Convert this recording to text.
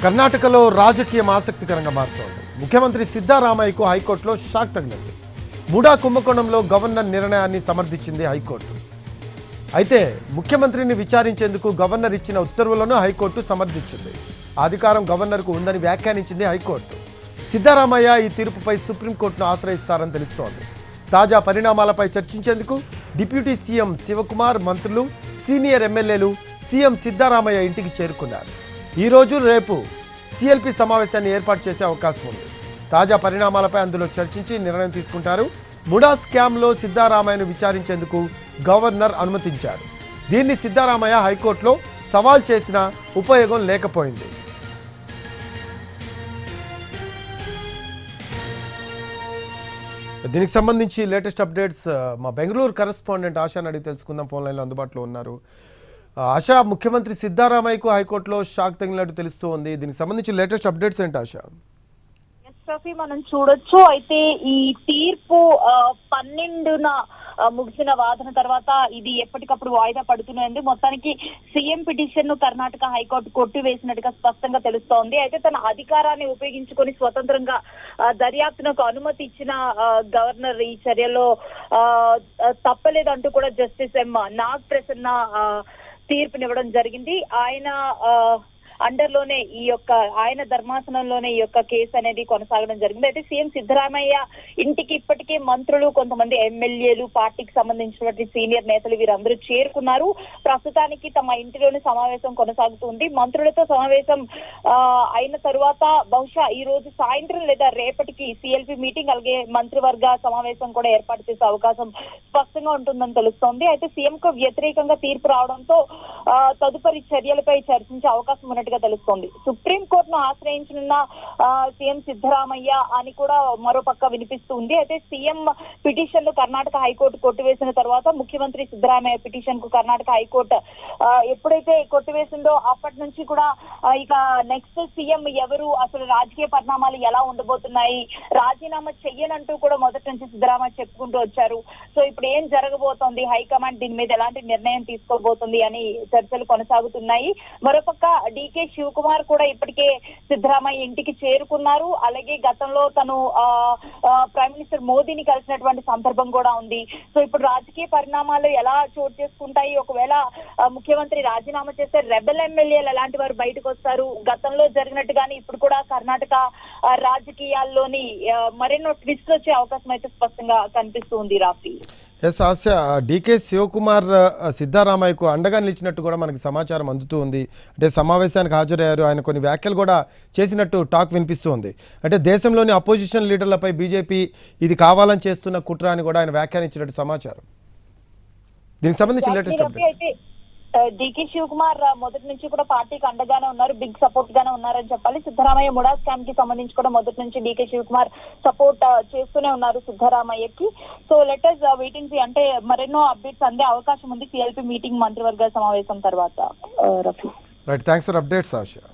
కర్ణాటకలో రాజకీయం ఆసక్తికరంగా మారుతోంది. ముఖ్యమంత్రి సిద్ధరామయ్యకు హైకోర్టులో షాక్ తగిలింది. ముడా కుంభకోణంలో గవర్నర్ నిర్ణయాన్ని సమర్థించింది హైకోర్టు. అయితే ముఖ్యమంత్రిని విచారించేందుకు గవర్నర్ ఇచ్చిన ఉత్తర్వులను హైకోర్టు సమర్థించింది. అధికారం గవర్నర్కు ఉందని వ్యాఖ్యానించింది హైకోర్టు. సిద్ధరామయ్య ఈ తీర్పుపై సుప్రీంకోర్టును ఆశ్రయిస్తారని తెలుస్తోంది. తాజా పరిణామాలపై చర్చించేందుకు డిప్యూటీ సీఎం శివకుమార్, మంత్రులు, సీనియర్ ఎమ్మెల్యేలు సీఎం సిద్ధరామయ్య ఇంటికి చేరుకున్నారు. ఈ రోజు రేపు సిఎల్పి సమావేశాన్ని ఏర్పాటు చేసే అవకాశం ఉంది. తాజా పరిణామాలపై అందులో చర్చించి నిర్ణయం తీసుకుంటారు. ముడా స్కామ్లో సిద్ధరామయ్యను విచారించేందుకు గవర్నర్ అనుమతించారు. దీన్ని సిద్ధరామయ్య హైకోర్టులో సవాల్ చేసిన ఉపయోగం లేకపోయింది. దీనికి సంబంధించి లేటెస్ట్ అప్డేట్స్ మా బెంగళూరు కరెస్పాండెంట్ ఆశాని అడిగి తెలుసుకుందాం. ఫోన్ లైన్లో అందుబాటులో ఉన్నారు. ఆశా, ముఖ్యమంత్రి సిద్ధరామయ్యకు హైకోర్టులో షాక్ తగిలినట్టు తెలుస్తూ ఉంది. దీనికి సంబంధించి లేటెస్ట్ అప్డేట్స్ ఏంటి ఆశా? మనం చూడొచ్చు. అయితే ఈ తీర్పు 12న ముగిసిన వాదన తర్వాత ఇది ఎప్పటికప్పుడు వాయిదా పడుతున్నది. మొత్తానికి సీఎం పిటిషన్ ను కర్ణాటక హైకోర్టు కొట్టివేసినట్టుగా స్పష్టంగా తెలుస్తోంది. అయితే తన అధికారాన్ని ఉపయోగించుకొని స్వతంత్రంగా దర్యాప్తునకు అనుమతి ఇచ్చిన గవర్నర్ ఈ చర్యలో తప్పలేదంటూ కూడా జస్టిస్ ఎం నాగ్ ప్రసన్న తీర్పునివ్వడం జరిగింది. ఆయన అండర్లోనే ఆయన ధర్మాసనంలోనే ఈ యొక్క కేసు అనేది కొనసాగడం జరిగింది. అయితే సీఎం సిద్ధరామయ్య ఇంటికి ఇప్పటికే మంత్రులు, కొంతమంది ఎమ్మెల్యేలు, పార్టీకి సంబంధించినటువంటి సీనియర్ నేతలు వీరందరూ చేరుకున్నారు. ప్రస్తుతానికి తమ ఇంటిలోని సమావేశం కొనసాగుతుంది. మంత్రులతో సమావేశం అయిన తరువాత బహుశా ఈ రోజు సాయంత్రం లేదా రేపటికి సిఎల్పి మీటింగ్, అలాగే మంత్రివర్గ సమావేశం కూడా ఏర్పాటు చేసే అవకాశం స్పష్టంగా ఉంటుందని తెలుస్తోంది. అయితే సీఎం కు వ్యతిరేకంగా తీర్పు రావడంతో తదుపరి చర్యలపై చర్చించే అవకాశం ఉన్నట్టుగా తెలుస్తోంది. సుప్రీం కోర్టును ఆశ్రయించనున్న సీఎం సిద్ధరామయ్య అని కూడా మరో పక్క వినిపిస్తుంది. అయితే సీఎం పిటిషన్ ను కర్ణాటక హైకోర్టు కొట్టివేసిన తర్వాత ముఖ్యమంత్రి సిద్ధరామయ్య పిటిషన్ కు కర్ణాటక హైకోర్టు ఎప్పుడైతే కొట్టివేసిందో అప్పటి నుంచి కూడా ఇక నెక్స్ట్ సీఎం ఎవరు, అసలు రాజకీయ పరిణామాలు ఎలా ఉండబోతున్నాయి, రాజీనామా చెయ్యనంటూ కూడా మొదటి నుంచి సిద్ధరామయ్య చెప్పుకుంటూ వచ్చారు. సో ఇప్పుడు ఏం జరగబోతోంది, హైకమాండ్ దీని మీద ఎలాంటి నిర్ణయం తీసుకోబోతుంది అని చర్చలు కొనసాగుతున్నాయి. మరోపక్క డికే శివకుమార్ కూడా ఇప్పటికే సిద్ధరామయ్య ఇంటికి చేరుకున్నారు. అలాగే గతంలో తను ప్రైమ్ మినిస్టర్ మోదీని కలిసినటువంటి సందర్భం కూడా ఉంది. సో ఇప్పుడు రాజకీయ పరిణామాలు ఎలా చోటు చేసుకుంటాయి, ఒకవేళ ముఖ్యమంత్రి రాజీనామా చేస్తే రెబెల్ ఎమ్మెల్యేలు ఎలాంటి వారు బయటకు వస్తారు, గతంలో జరిగినట్టుగానే ఇప్పుడు కూడా కర్ణాటక రాజకీయాల్లోని మరెన్నో ట్విస్ట్ వచ్చే అవకాశం అయితే స్పష్టంగా కనిపిస్తుంది. రాఫీ, ఎస్ ఆశ, డికే శివకుమార్ సిద్ధరామయ్యకు అండగా నిలిచినట్టు కూడా మనకి సమాచారం అందుతూ ఉంది. అంటే సమావేశానికి హాజరయ్యారు, ఆయన కొన్ని వ్యాఖ్యలు కూడా చేసినట్టు టాక్ వినిపిస్తూ ఉంది. అంటే దేశంలోని అపోజిషన్ లీడర్లపై బీజేపీ ఇది కావాలని చేస్తున్న కుట్ర అని కూడా ఆయన వ్యాఖ్యానించినట్టు సమాచారం. దీనికి సంబంధించి లేటెస్ట్ అప్డేట్స్. డికే శివకుమార్ మొదటి నుంచి కూడా పార్టీకి అండగానే ఉన్నారు, బిగ్ సపోర్ట్ గానే ఉన్నారని చెప్పాలి. సిద్ధరామయ్య ముడా స్కామ్ కి సంబంధించి కూడా మొదటి నుంచి డికే శివకుమార్ సపోర్ట్ చేస్తూనే ఉన్నారు సిద్ధరామయ్యకి. So let us wait and see. అంటే మరెన్నో అప్డేట్స్ అందే అవకాశం ఉంది సిఎల్పి మీటింగ్, మంత్రివర్గ సమావేశం తర్వాత. Rafi, right, thanks for updates ASHA.